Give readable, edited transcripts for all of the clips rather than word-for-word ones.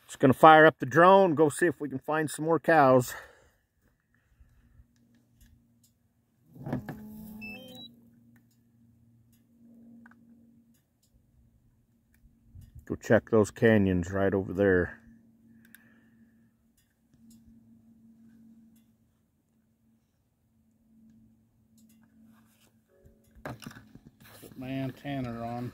Just gonna fire up the drone, go see if we can find some more cows. Go check those canyons right over there. Put my antenna on.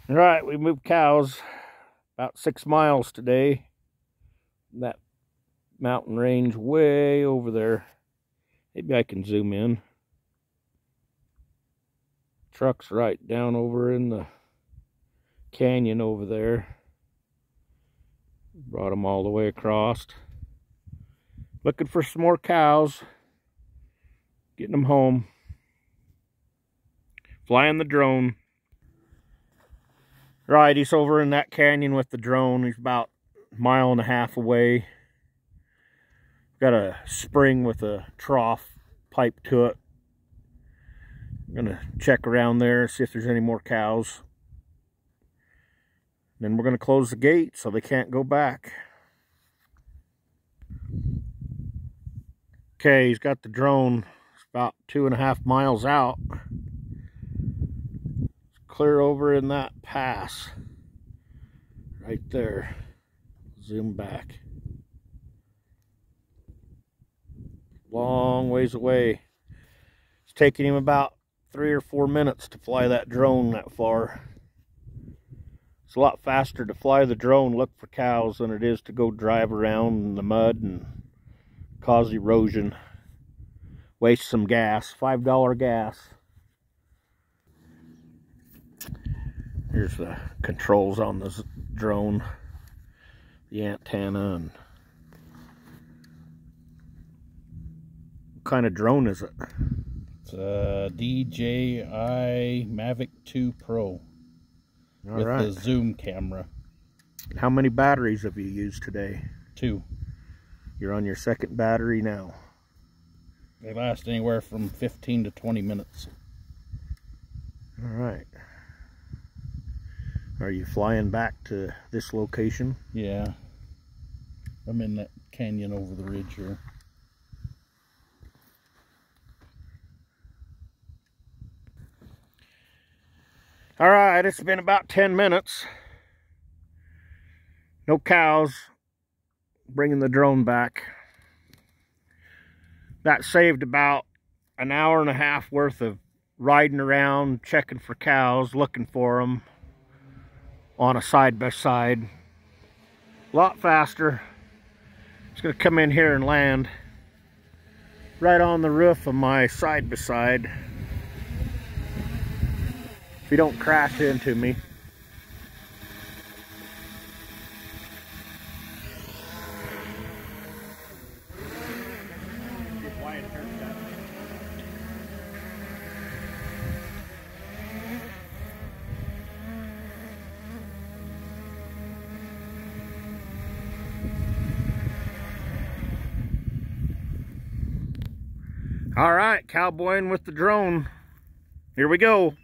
All right, we moved cows about 6 miles today. That mountain range way over there. Maybe I can zoom in. Truck's right down over in the canyon over there. Brought them all the way across. Looking for some more cows. Getting them home. Flying the drone. Right, he's over in that canyon with the drone. He's about 1.5 miles away. Got a spring with a trough pipe to it. I'm gonna check around there, see if there's any more cows. Then we're gonna close the gate so they can't go back. Okay, he's got the drone. It's about 2.5 miles out. Clear over in that pass right there. Zoom back. Long ways away. It's taking him about 3 or 4 minutes to fly that drone that far. It's a lot faster to fly the drone, look for cows, than it is to go drive around in the mud and cause erosion. Waste some gas. $5 gas. Here's the controls on this drone, the antenna, and what kind of drone is it? It's a DJI Mavic 2 Pro with the zoom camera. How many batteries have you used today? 2. You're on your second battery now. They last anywhere from 15 to 20 minutes. All right. Are you flying back to this location? Yeah. I'm in that canyon over the ridge here. All right, it's been about 10 minutes. No cows. Bringing the drone back. That saved about 1.5 hours worth of riding around, checking for cows, looking for them. On a side-by-side. A lot faster. It's going to come in here and land right on the roof of my side-by-side. If you don't crash into me. All right, cowboying with the drone. Here we go.